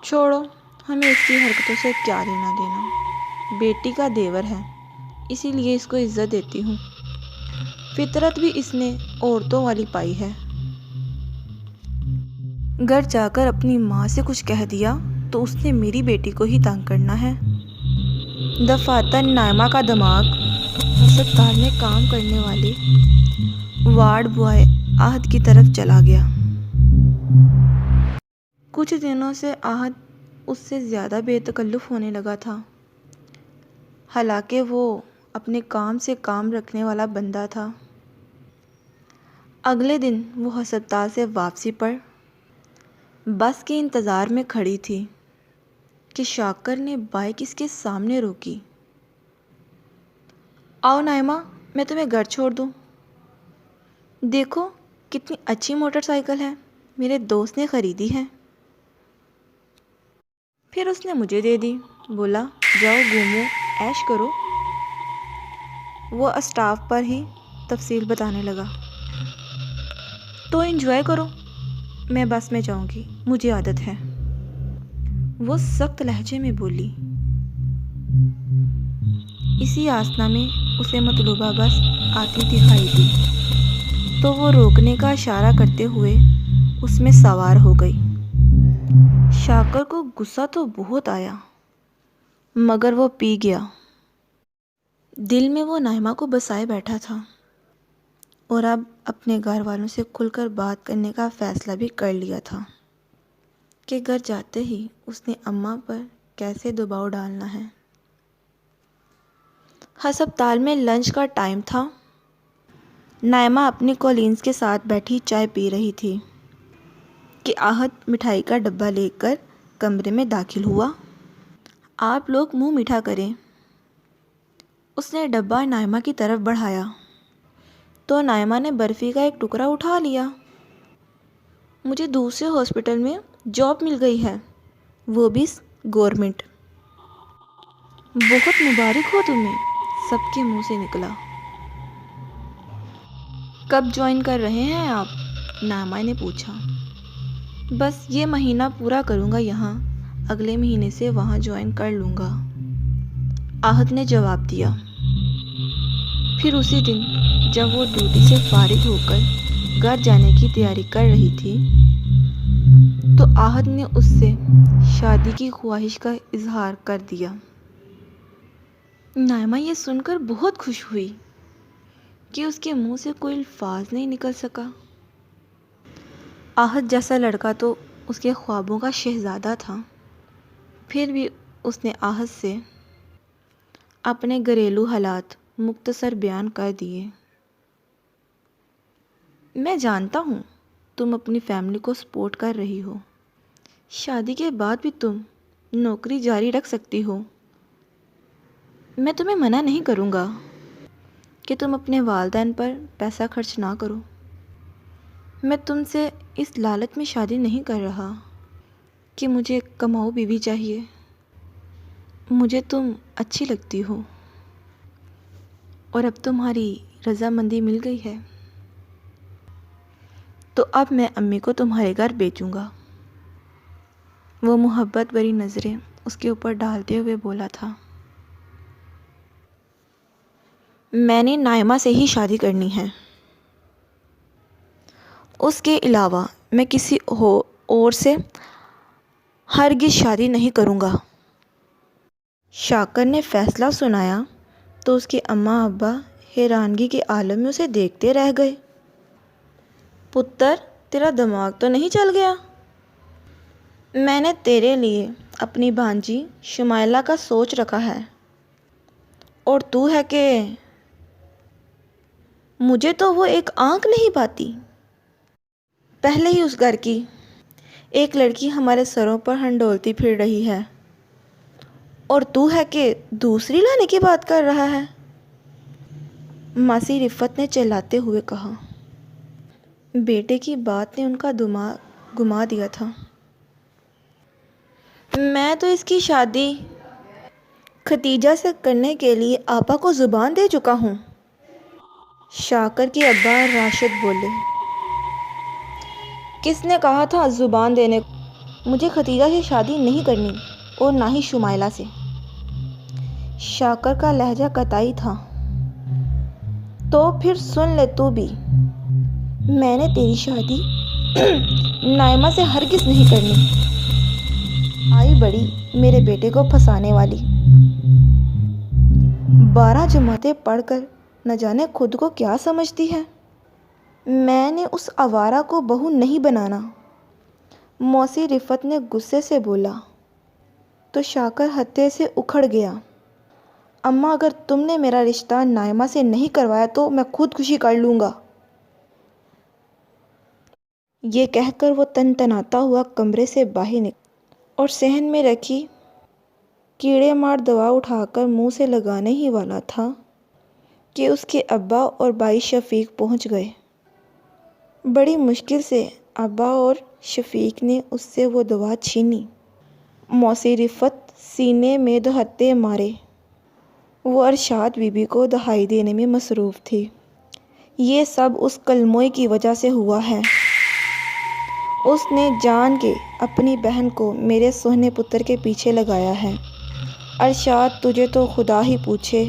چھوڑو، ہمیں اس کی حرکتوں سے کیا لینا دینا، بیٹی کا دیور ہے، اسی لیے اس کو عزت دیتی ہوں۔ فطرت بھی اس نے عورتوں والی پائی ہے۔ گھر جا کر اپنی ماں سے کچھ کہہ دیا تو اس نے میری بیٹی کو ہی تنگ کرنا ہے۔ دفعتاً نائمہ کا دماغ ہسپتال میں کام کرنے والے وارڈ بوائے احد کی طرف چلا گیا۔ کچھ دنوں سے احد اس سے زیادہ بے تکلف ہونے لگا تھا، حالانکہ وہ اپنے کام سے کام رکھنے والا بندہ تھا۔ اگلے دن وہ ہسپتال سے واپسی پر بس کے انتظار میں کھڑی تھی کہ شاکر نے بائک اس کے سامنے روکی۔ آؤ نائمہ، میں تمہیں گھر چھوڑ دوں۔ دیکھو کتنی اچھی موٹر سائیکل ہے، میرے دوست نے خریدی ہے۔ پھر اس نے مجھے دے دی، بولا جاؤ گھومو عیش کرو۔ وہ اسٹاف پر ہی تفصیل بتانے لگا۔ تو انجوائے کرو، میں بس میں جاؤں گی، مجھے عادت ہے۔ وہ سخت لہجے میں بولی۔ اسی آسنا میں اسے مطلوبہ بس آتی دکھائی دی تو وہ روکنے کا اشارہ کرتے ہوئے اس میں سوار ہو گئی۔ شاکر کو غصہ تو بہت آیا مگر وہ پی گیا۔ دل میں وہ نائمہ کو بسائے بیٹھا تھا اور اب اپنے گھر والوں سے کھل کر بات کرنے کا فیصلہ بھی کر لیا تھا کہ گھر جاتے ہی اس نے اماں پر کیسے دباؤ ڈالنا ہے۔ ہسپتال میں لنچ کا ٹائم تھا۔ نائمہ اپنی کولینز کے ساتھ بیٹھی چائے پی رہی تھی کہ احد مٹھائی کا ڈبہ لے کر کمرے میں داخل ہوا۔ آپ لوگ منہ میٹھا کریں۔ اس نے ڈبہ نائمہ کی طرف بڑھایا تو نائمہ نے برفی کا ایک ٹکڑا اٹھا لیا۔ مجھے دوسرے ہاسپٹل میں جاب مل گئی ہے، وہ بھی گورنمنٹ۔ بہت مبارک ہو تمہیں، سب کے منہ سے نکلا۔ کب جوائن کر رہے ہیں آپ؟ نائمہ نے پوچھا۔ بس یہ مہینہ پورا کروں گا یہاں، اگلے مہینے سے وہاں جوائن کر لوں گا، احد نے جواب دیا۔ پھر اسی دن جب وہ ڈیوٹی سے فارغ ہو کر گھر جانے کی تیاری کر رہی تھی تو احد نے اس سے شادی کی خواہش کا اظہار کر دیا۔ نائمہ یہ سن کر بہت خوش ہوئی کہ اس کے منہ سے کوئی الفاظ نہیں نکل سکا۔ احد جیسا لڑکا تو اس کے خوابوں کا شہزادہ تھا، پھر بھی اس نے احد سے اپنے گھریلو حالات مختصر بیان کر دیے۔ میں جانتا ہوں تم اپنی فیملی کو سپورٹ کر رہی ہو، شادی کے بعد بھی تم نوکری جاری رکھ سکتی ہو، میں تمہیں منع نہیں کروں گا کہ تم اپنے والدین پر پیسہ خرچ نہ کرو۔ میں تم سے اس لالچ میں شادی نہیں کر رہا کہ مجھے کماؤ بیوی چاہیے، مجھے تم اچھی لگتی ہو اور اب تمہاری رضامندی مل گئی ہے تو اب میں امی کو تمہارے گھر بھیجوں گا۔ وہ محبت بھری نظریں اس کے اوپر ڈالتے ہوئے بولا تھا۔ میں نے نائمہ سے ہی شادی کرنی ہے، اس کے علاوہ میں کسی اور سے ہرگز شادی نہیں کروں گا۔ شاکر نے فیصلہ سنایا تو اس کے اماں ابا حیرانگی کے عالم میں اسے دیکھتے رہ گئے۔ پتر، تیرا دماغ تو نہیں چل گیا؟ میں نے تیرے لیے اپنی بھانجی شمائلہ کا سوچ رکھا ہے اور تو ہے کہ مجھے تو وہ ایک آنکھ نہیں پاتی۔ پہلے ہی اس گھر کی ایک لڑکی ہمارے سروں پر ہنڈولتی پھر رہی ہے اور تو ہے کہ دوسری لانے کی بات کر رہا ہے، ماسی رفت نے چلاتے ہوئے کہا۔ بیٹے کی بات نے ان کا دماغ گھما دیا تھا۔ میں تو اس کی شادی ختیجہ سے کرنے کے لیے آپا کو زبان دے چکا ہوں، شاکر کے ابا راشد بولے۔ کس نے کہا تھا زبان دینے کو؟ مجھے ختیجہ سے شادی نہیں کرنی اور نہ ہی شمائلہ سے۔ شاکر کا لہجہ قطعی تھا۔ تو پھر سن لے تو بھی، میں نے تیری شادی نائمہ سے ہرگز نہیں کرنی۔ آئی بڑی میرے بیٹے کو پھنسانے والی۔ 12 جماعتیں پڑھ کر نہ جانے خود کو کیا سمجھتی ہے۔ میں نے اس آوارہ کو بہو نہیں بنانا، موسی رفعت نے غصے سے بولا۔ تو شاکر ہتے سے اکھڑ گیا۔ اماں، اگر تم نے میرا رشتہ نائمہ سے نہیں کروایا تو میں خودکشی کر لوں گا۔ یہ کہہ کر وہ تنتناتا ہوا کمرے سے باہر نکلا اور صحن میں رکھی کیڑے مار دوا اٹھا کر منہ سے لگانے ہی والا تھا کہ اس کے ابا اور بھائی شفیق پہنچ گئے۔ بڑی مشکل سے ابا اور شفیق نے اس سے وہ دوا چھینی۔ موسی رفعت سینے میں 2 ہتے مارے۔ وہ ارشاد بی بی کو دہائی دینے میں مصروف تھی۔ یہ سب اس کلموئی کی وجہ سے ہوا ہے۔ اس نے جان کے اپنی بہن کو میرے سوہنے پتر کے پیچھے لگایا ہے۔ ارشاد تجھے تو خدا ہی پوچھے۔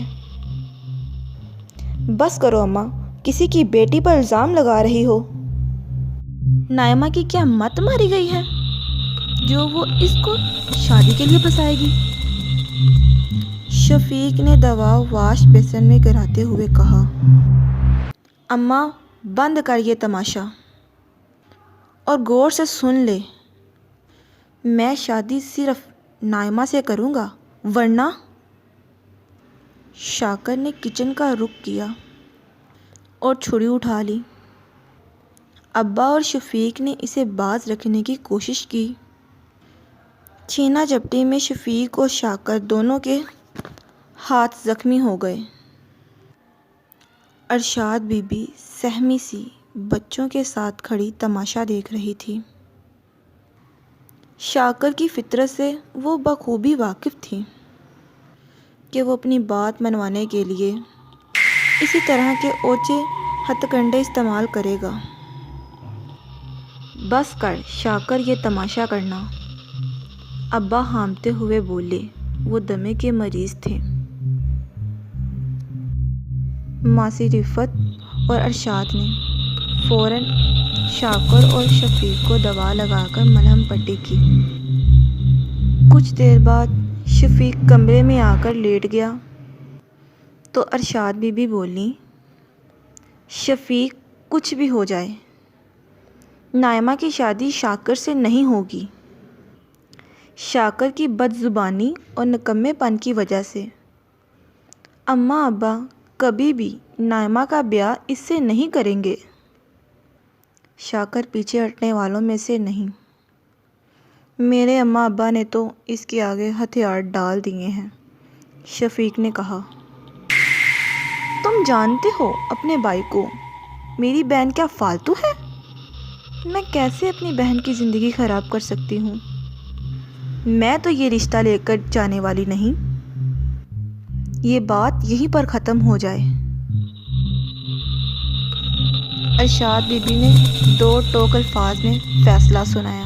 بس کرو اماں، کسی کی بیٹی پر الزام لگا رہی ہو۔ نائمہ کی کیا مت ماری گئی ہے جو وہ اس کو شادی کے لیے پھنسائے گی؟ شفیق نے دوا واش بیسن میں گراتے ہوئے کہا۔ اماں، بند کر یہ تماشا اور غور سے سن لے۔ میں شادی صرف نائمہ سے کروں گا، ورنہ… شاکر نے کچن کا رخ کیا اور چھری اٹھا لی۔ ابا اور شفیق نے اسے باز رکھنے کی کوشش کی۔ چھینا جھپٹی میں شفیق اور شاکر دونوں کے ہاتھ زخمی ہو گئے۔ ارشاد بی بی سہمی سی بچوں کے ساتھ کھڑی تماشا دیکھ رہی تھی۔ شاکر کی فطرت سے وہ بخوبی واقف تھی کہ وہ اپنی بات منوانے کے لیے اسی طرح کے اوچے ہتھ کنڈے استعمال کرے گا۔ بس کر شاکر یہ تماشا کرنا، ابا ہامتے ہوئے بولے۔ وہ دمے کے مریض تھے۔ موسی رفعت اور ارشاد نے فوراً شاکر اور شفیق کو دوا لگا کر ملہم پٹی کی۔ کچھ دیر بعد شفیق کمرے میں آ کر لیٹ گیا تو ارشاد بی بی بولی، شفیق، کچھ بھی ہو جائے، نائمہ کی شادی شاکر سے نہیں ہوگی۔ شاکر کی بد زبانی اور نکمے پن کی وجہ سے۔ اماں ابا کبھی بھی نائمہ کا بیاہ اس سے نہیں کریں گے۔ شاکر پیچھے ہٹنے والوں میں سے نہیں۔ میرے اماں ابا نے تو اس کے آگے ہتھیار ڈال دیے ہیں، شفیق نے کہا۔ تم جانتے ہو اپنے بھائی کو، میری بہن کیا فالتو ہے؟ میں کیسے اپنی بہن کی زندگی خراب کر سکتی ہوں؟ میں تو یہ رشتہ لے کر جانے والی نہیں۔ یہ بات یہیں پر ختم ہو جائے۔ ارشاد بی بی نے 2 ٹوک الفاظ میں فیصلہ سنایا۔